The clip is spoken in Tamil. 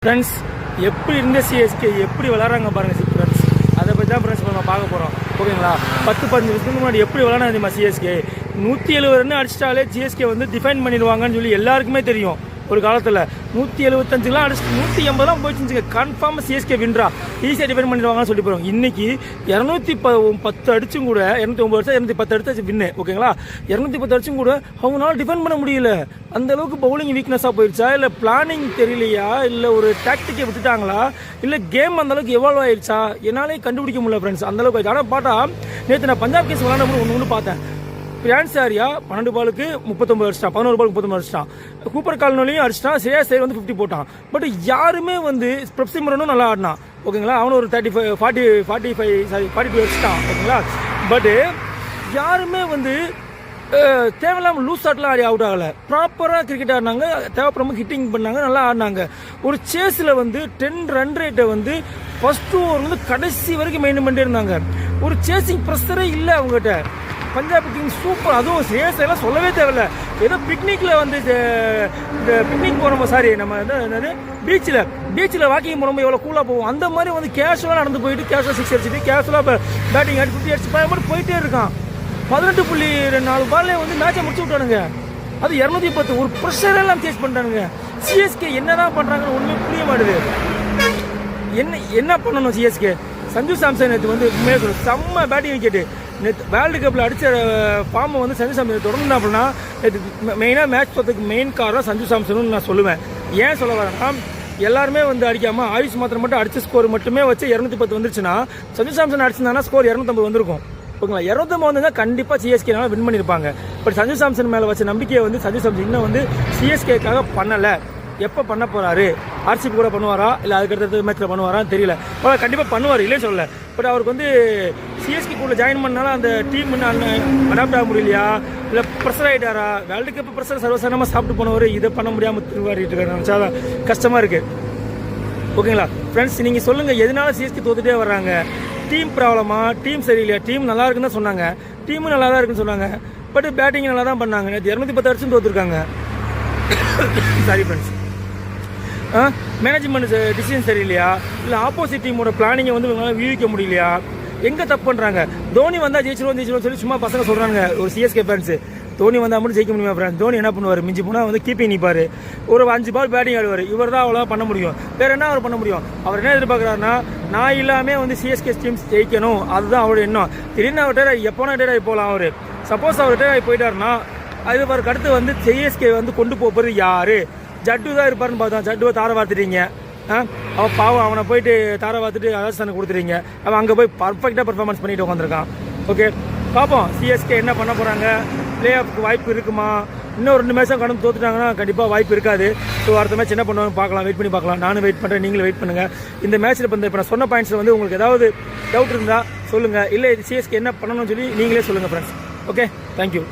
ஃப்ரெண்ட்ஸ் எப்படி இருந்த சிஎஸ்கே எப்படி விளாட்றாங்க பாருங்கள் ஃப்ரெண்ட்ஸ். அதை பற்றி தான் ஃப்ரெண்ட்ஸ் நம்ம பார்க்க போகிறோம். ஓகேங்களா, 10-15 வருஷத்துக்கு முன்னாடி எப்படி விளாட்னா தெரியுமா சிஎஸ்கே? 170 ரன் அடிச்சிட்டாலே சிஎஸ்கே வந்து டிஃபைன் பண்ணிடுவாங்கன்னு சொல்லி எல்லாருக்குமே தெரியும். ஒரு காலத்தில் 175லாம் அடிச்சு 180லாம் போயிடுச்சுங்க. கன்ஃபார்மாக சிஎஸ்கே வின்ரா ஈஸியாக டிஃபைன் பண்ணிடுவாங்கன்னு சொல்லி போகிறோம். இன்றைக்கி 210 அடிச்சும் கூட 209 அடிச்சா 210 அடிச்சு வின்னு. ஓகேங்களா, 210 அடிச்சும் கூட அவங்களால டிஃபைன் பண்ண முடியல. அந்த அளவுக்கு பவுலிங் வீக்னஸாக போயிடுச்சா, இல்லை பிளானிங் தெரியலையா, இல்லை ஒரு டாக்டிக்கை விட்டுட்டாங்களா, இல்லை கேம் அந்த அளவுக்கு எவால்வ் ஆயிடுச்சா, என்னாலே கண்டுபிடிக்க முடியல ஃப்ரெண்ட்ஸ். அந்த அளவுக்கு ஆயிடுச்சு. ஆனால் பார்த்தா நேற்று நான் பஞ்சாப் கேஸ் விளாடும் ஒன்று பார்த்தேன். பிரான்ஸ் ஆரியா 12 பாலுக்கு 39 அடிச்சிட்டான், 11 பாலுக்கு 39 அடிச்சிட்டான். கூப்பர் கால்னோலையும் அடிச்சிட்டான். ஸ்ரேயாஸ் ஐயர் வந்து 50 போட்டான். பட் யாருமே வந்து பிரப்சிமரனும் நல்லா ஆடினான். ஓகேங்களா, அவனும் ஒரு 42 அடிச்சிட்டான். ஓகேங்களா, பட்டு யாருமே வந்து தேவையில்லாமல் லூஸ் ஷாட்லாம் ஆடி அவுட் ஆகலை. ப்ராப்பராக கிரிக்கெட் ஆடினாங்க, தேவைப்படாமல் ஹிட்டிங் பண்ணாங்க, நல்லா ஆடினாங்க. ஒரு சேஸில் வந்து 10 ரன் ரேட்டை வந்து ஃபர்ஸ்ட் ஓவர் வந்து கடைசி வரைக்கும் மெயின்டைன் பண்ணிட்டே இருந்தாங்க. ஒரு சேசிங் ப்ரெஷரே இல்லை அவங்ககிட்ட. Punjab Kings super. அதுவும் ஸ்ரேயாஸ் எல்லாம் சொல்லவே தேவையில்ல. ஏதோ பிக்னிக்கில் வந்து இந்த பிக்னிக் போகிறோம், சாரி நம்ம என்னது பீச்சில் வாக்கிங் போகிறோம், எவ்வளோ கூலாக போவோம். அந்த மாதிரி வந்து கேஷுவலாக நடந்து போயிட்டு கேஷுவலாக 6 அடிச்சுட்டு கேஷுவலாக பேட்டிங் அடி 50 அடிச்சு மாதிரி போயிட்டே இருக்கான். 18.4 பால்லே வந்து மேட்சை முடிச்சு விட்டானுங்க. அது 210 ஒரு ப்ரெஷர் எல்லாம் சேஸ் பண்ணிட்டானுங்க. சிஎஸ்கே என்னதான் பண்ணுறாங்கன்னு ஒன்றுமே புரிய மாட்டுது. என்ன பண்ணணும் சிஎஸ்கே? சஞ்சு சாம்சன் நேற்று வந்து செம்ம பேட்டிங் விக்கெட்டு. நேற்று வேர்ல்டு கப்பில் அடித்த ஃபார்மை வந்து சஞ்சு சாம்சன் தொடர்ந்து அப்படின்னா நேற்று மெயினாக மேட்ச் பார்த்ததுக்கு மெயின் காரணம் சஞ்சு சாம்சன் நான் சொல்லுவேன். ஏன் சொல்ல வரேன்னா, எல்லாருமே வந்து அடிக்காமல் ஆயுஷ் மாத்திரம் மட்டும் அடித்த ஸ்கோர் மட்டுமே வச்சு 210 வந்துருச்சுன்னா, சஞ்சு சாம்சன் அடிச்சிருந்தாங்கன்னா ஸ்கோர் 250 வந்திருக்கும். ஓகேங்களா, 250 வந்து கண்டிப்பாக சிஎஸ்கேனால வின் பண்ணியிருப்பாங்க. பட் சஞ்சு சாம்சன் மேலே வச்ச நம்பிக்கையை வந்து சஞ்சு சாம்சன் இன்னும் வந்து சிஎஸ்கேக்காக பண்ணலை. எப்போ பண்ண போகிறாரு? ஆர்சிபி கூட பண்ணுவாரா, இல்லை அதுக்கடுத்த மேட்ச்சில் பண்ணுவாரான்னு தெரியல. ஆனால் கண்டிப்பாக பண்ணுவார், இல்லைன்னு சொல்லலை. பட் அவருக்கு வந்து சிஎஸ்கே கூட ஜாயின் பண்ணாலும் அந்த டீம் அடாப்ட் ஆக முடியலையா, இல்லை ப்ரெஷர் ஆகிட்டாரா? வேர்ல்டு கப் ப்ரெஷர் சர்வசாதாரணமாக சாப்பிட்டு போனவர் இதை பண்ண முடியாமல் திருவாடிட்டு இருக்காரு. நினச்சா கஷ்டமாக இருக்குது. ஓகேங்களா ஃப்ரெண்ட்ஸ், நீங்கள் சொல்லுங்கள், எதனால சிஎஸ்கே தோத்துட்டே வர்றாங்க? டீம் ப்ராப்ளமா, டீம் சரியில்லையா? டீம் நல்லா இருக்குன்னு தான் சொன்னாங்க, டீமும் நல்லா தான் இருக்குன்னு சொன்னாங்க. பட் பேட்டிங் நல்லா தான் பண்ணாங்க. நேற்று 210 அடிச்சும் தோற்றுருக்காங்க. சாரி ஃப்ரெண்ட்ஸ், மேனேஜ்மெண்ட் டிசிஷன் சரியில்லையா, இல்லை ஆப்போசிட் டீமோட பிளானிங்கை வந்து இவங்களால வியூவிக்க முடியலையா? எங்கே தப்பு பண்ணுறாங்க? தோனி வந்தால் ஜெயிச்சிருவோம் சொல்லி சும்மா பசங்க சொல்கிறாங்க. ஒரு சிஎஸ்கே ஃபேன்ஸு தோனி வந்தால் மட்டும் ஜெயிக்க முடியுமா ஃப்ரெண்ட்ஸ்? தோனி என்ன பண்ணுவார்? மிஞ்சி போனால் வந்து கீப்பிங் நிற்பார், ஒரு 5 பால் பேட்டிங் ஆடுவார். இவர் தான் அவ்வளோ பண்ண முடியும். வேறு என்ன அவர் பண்ண முடியும்? அவர் என்ன எதிர்பார்க்குறாருன்னா, நான் இல்லாமல் வந்து சிஎஸ்கே டீம்ஸ் ஜெயிக்கணும், அதுதான் அவரோட எண்ணம். திடீர்னு அவர்கிட்ட எப்போனா ரிட்டையர் ஆகி போகலாம். அவர் சப்போஸ் அவர் ரிட்டையர் ஆகி போயிட்டாருன்னா அதுக்கு அடுத்து வந்து சிஎஸ்கே வந்து கொண்டு போகிறது யார்? ஜட்டு தான் இருப்பாருன்னு பார்த்தோம். ஜட்டுவை தார பார்த்துட்டீங்க. அவன் பாவம், அவனை போயிட்டு தார பார்த்துட்டு ராஜஸ்தானுக்கு கொடுத்துறீங்க. அவன் அங்கே போய் பர்ஃபெக்டாக பர்ஃபார்மன்ஸ் பண்ணிட்டு உட்காந்துருக்கான். ஓகே, பார்ப்போம் சிஎஸ்கே என்ன பண்ண போகிறாங்க. பிளே ஆஃப்க்கு வாய்ப்பு இருக்குமா? இன்னும் 2 மேட்சாக கடந்து தோத்துட்டாங்கன்னா கண்டிப்பாக வாய்ப்பு இருக்காது. ஸோ அடுத்த மேட்ச் என்ன பண்ணுவாங்க பார்க்கலாம், வெயிட் பண்ணி பார்க்கலாம். நானும் வெயிட் பண்ணுறேன், நீங்களும் வெயிட் பண்ணுங்கள். இந்த மேட்ச்சில் இப்போ நான் சொன்ன பாயிண்ட்ஸில் வந்து உங்களுக்கு ஏதாவது டவுட் இருந்தால் சொல்லுங்கள், இல்லை சிஎஸ்கே என்ன பண்ணணும்னு சொல்லி நீங்களே சொல்லுங்கள் ஃப்ரெண்ட்ஸ். Okay, thank you.